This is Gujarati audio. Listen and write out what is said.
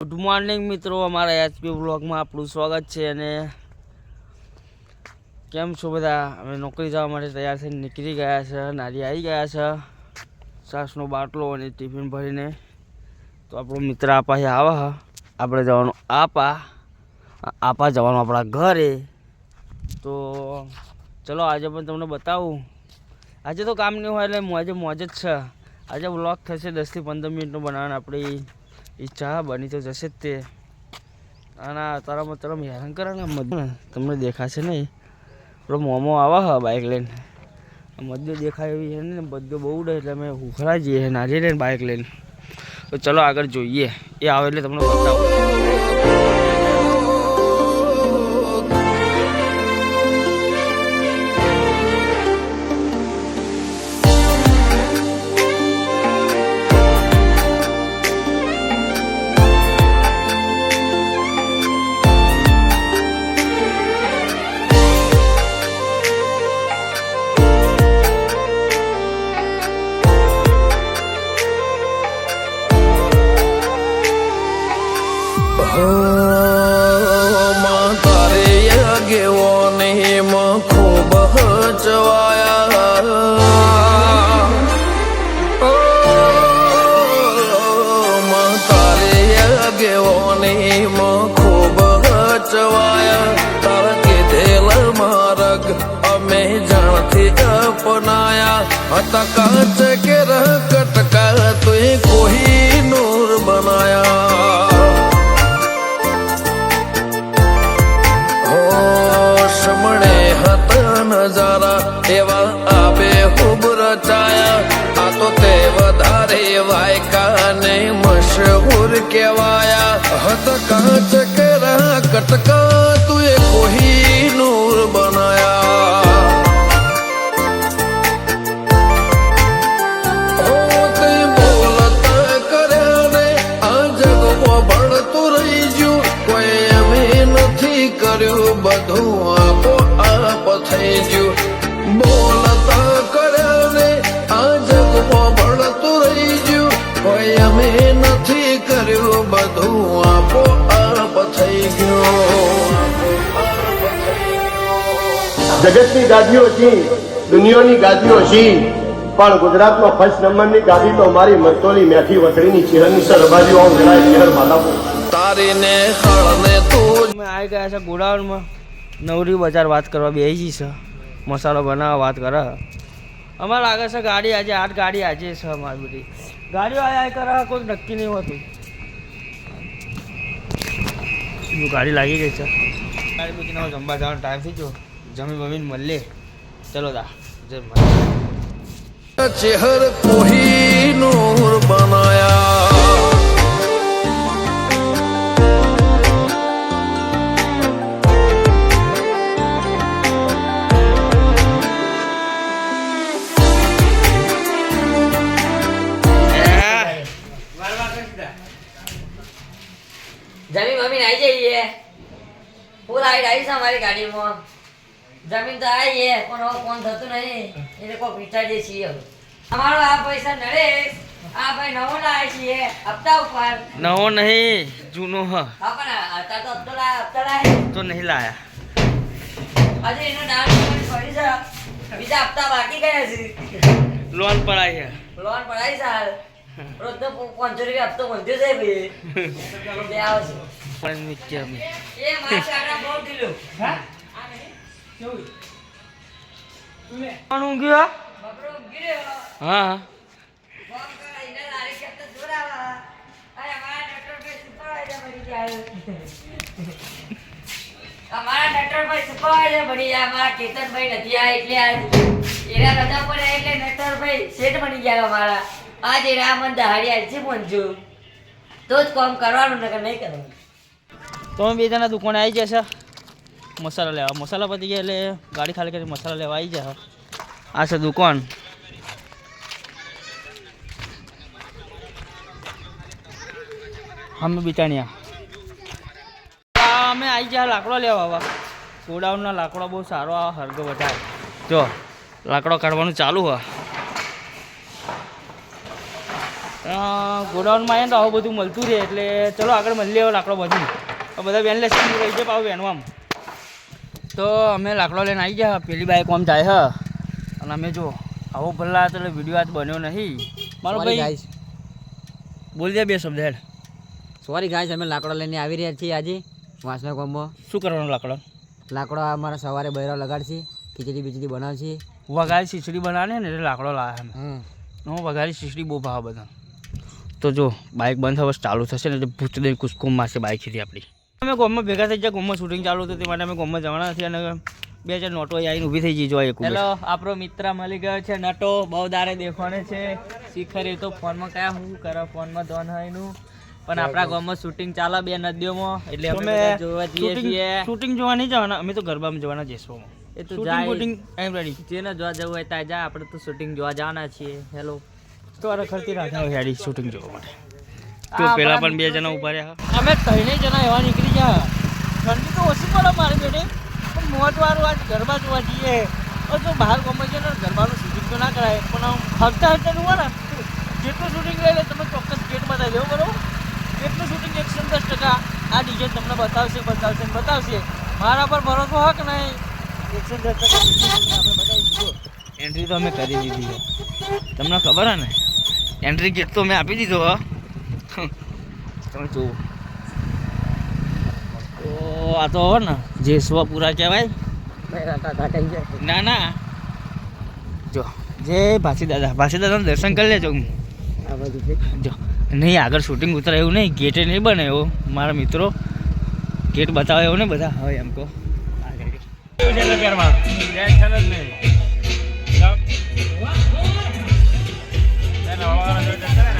ગુડ મોર્નિંગ મિત્રો, અમારા એચપી બ્લોગમાં આપણું સ્વાગત છે. અને કેમ છો બધા? અમે નોકરી જવા માટે તૈયાર થઈને નીકળી ગયા છે. નારી આવી ગયા છે છાસનો બાટલો અને ટિફિન ભરીને. તો આપણો મિત્ર આપા અહીં આવે છે. આપણે જવાનું આપા જવાનું આપણા ઘરે. તો ચલો આજે પણ તમને બતાવું. આજે તો કામ નહીં હોય એટલે મોજ જ છે. આજે બ્લોગ થશે 10 થી 15 મિનિટનો બનાવવાનો આપણી ઈચ્છા બની તો જશે જ તે. અને તારામાં તરમ હેરાન કરે ને તમને દેખાશે નહીં. આપણો મોમો આવે છે બાઇક લઈને. મધ્યો દેખાય એવી છે ને, બધો બહુ ઉડે એટલે અમે ઉખડા જઈએ નારી લઈને બાઇક લઈને. તો ચલો આગળ જોઈએ, એ આવે એટલે તમને બતાવું. खूब चवाया तारे गेवोनी खूब चवाया तारा के दिल मार्ग अमे जानती अपनाया हता कांच के रह कटका तुई कोई नूर बनाया नजारा एवा आबे खूब रचाया आ तो ते वधारे वायका ने मशहूर केवाया हत कांच करा कटका तुए कोही नूर बनाया हो ते बोलता करे ने आ जग वो बढ़तु रही जू कोई अमे नथी कर्यु बधु आपो થઈ ગયું બોલતા કર્યા ને આ જગમાં ભળતું રહી ગયું કોઈ અમે નથી કર્યું બધું આપો આપ થઈ ગયું. જગતની ગાદીઓ છી, દુનિયાની ગાદીઓ છી, પણ ગુજરાતમાં ફર્સ્ટ નંબરની ગાદી તો મારી મરતોલી મેઠી વસડીની ચિહરની સરબાજીઓ આવું જણાય શહેર માલાપુર તારીને ખળને તું અમે આવી ગયા છે ગોડાઉનમાં. નવરી બજાર વાત કરવા બેસી છે, મસાલો બનાવવા વાત કરે. અમારે લાગે છે ગાડી આજે 8 ગાડી આજે છે અમારી બધી ગાડીઓ આયા કરે, કોઈ નક્કી નહીં હોતું. ગાડી લાગી ગઈ છે. ગાડી મૂકીને જમવા જવાનો ટાઈમ થઈ ગયો. જમી બમીને મળીએ. ચલો દા ચહેર કોહી નૂર બનાયા जमीन वमीन आई जाइए पूरा आई से हमारी गाड़ी में जमीन तो आई है कौन थतु नहीं ये को पीछा दे छी हमारो आ पैसा नरे आ भाई नवो लाए छी हफ्ता ऊपर नवो नहीं जूनो है. हां पण आता तो हफ्ता लाए तो नहीं लाया. अजे इनो डाउन पेमेंट पड़ी जा बीजा हफ्ता बाकी गया छी. लोन पड़ाई है. लोन पड़ाई साल रोज तो 500 रुपया हफ्तो बनते जाए बे ले आओ छी पण मिक्की में ये मार काटा बहुत दिलो हां आ नहीं क्यों तुम्हें कौन गया बकरो गिरे हां फोन कर इने लारे के तो जोरावा अरे हमारा डॉक्टर पे सुपरवाइजर बनी जाए हमारा डॉक्टर भाई सुपरवाइजर बनी जाए हमारा केतन भाई નથી આ એટલે આ એરા રજા પર એટલે ડॉक्टर ભાઈ સેટ બની ગયા हमारा आज एरा मन दहाड़ी आज पहुंचो तो ज काम करवानो नकर नहीं करवानो. તો અમે બેજાના દુકાને આવી જશે મસાલા લેવા. મસાલા પતી ગયા એટલે ગાડી ખાલી કરી મસાલા લેવા આવી જશે. આ છે દુકાન. અમે બિચાણિયા અમે આવી જાય લાકડો લેવા. આવા ગોડાઉનના લાકડો બહુ સારો આવે, હરગો વધારે. જો લાકડો કાઢવાનું ચાલુ હોય. ગોડાઉનમાં આવીએ ને તો આવું બધું મળતું રહે એટલે ચલો આગળ મળી લેવો લાકડો બધું બધા વેન લેસ રહી છે પાવું વેનવામ તો અમે લાકડો લઈને આવી ગયા પેલી બાઈક આમ જાય હ અને અમે જો આવો ભલ્લા તો વિડીયો આજ બન્યો નહીં મારો ભાઈ બોલ દે બે શબ્દ હેડ સોરી ગાઈસ અમે લાકડો લઈને આવી રહ્યા છીએ આજે વાંસના ગામમાં શું કરવાનું લાકડો અમારા સવારે બૈરા લગાડશે ખીચડી બીચડી બનાવશે વઘારી ખીચડી બનાવે ને એટલે લાકડો લાવે હું વઘારી ખીચડી બહુ ભાવ બધા તો જો બાઇક બંધ હવે ચાલુ થશે ને એટલે ભૂત દઈને કુસકુમ મારશે બાઇક હતી આપણી અમે ગામમાં ભેગા થઈ ગયા ગામમાં શૂટિંગ ચાલુ હતું તે માટે અમે ગામમાં જવાના નથી અને 2-4 નોટો આવીને ઊભી થઈ જઈ જો એક હેલો આપણો મિત્ર મળી ગયો છે નટો બહુ દારે દેખવાને છે શિખર એ તો ફોનમાં કયા હું કરે ફોનમાં ધોન હઈનું પણ આપણા ગામમાં શૂટિંગ ચાલે 2 નદીઓમાં એટલે અમે બધા જોવા જઈએ છીએ શૂટિંગ જોવા નહીં જવાના અમે તો ગરબામાં જવાના જઈશું એ તો શૂટિંગ શૂટિંગ આઈ રેડી જેને જોવા જવું હોય ત્યાં જાય આપણે તો શૂટિંગ જોવા જવાના છીએ હેલો તો અરે ખર્ચી રાખે હેડી શૂટિંગ જોવા માટે તો પેલા પણ 2 જણા ઉભા રહ્યા અમે 3 જણા એવા નીકળી ગયા ઠંડી તો ઓછી પડે મારી બેટે પણ મોટવાળું આજ ગરબા જોવા જઈએ જો બહાર ગમે છે ને ગરબાનું શૂટિંગ તો ના કરાય પણ આમ હપ્તા હપ્તાનું હોય ને જેટલું શૂટિંગ લઈ લે તમે ચોક્કસ ગેટ બતાવી દેવો બરાબર એટલું શૂટિંગ 110% આ ડીજે તમને બતાવશે મારા પર ભરોસો હક નહીં 110% આપણે બતાવી દીધો એન્ટ્રી તો અમે કરી દીધી છે તમને ખબર હે ને એન્ટ્રી ગેટ તો મેં આપી દીધો હ તમે જુઓ તો આ તો હોય ને જે સ્વપુરા કહેવાય ના જો જે ભાસી દાદાનું દર્શન કરી લેજો જો નહીં આગળ શૂટિંગ ઉતરે એવું નહીં ગેટે નહીં બને એવો મારા મિત્રો ગેટ બતાવે એવું નહીં બધા હવે એમ કહો આગળ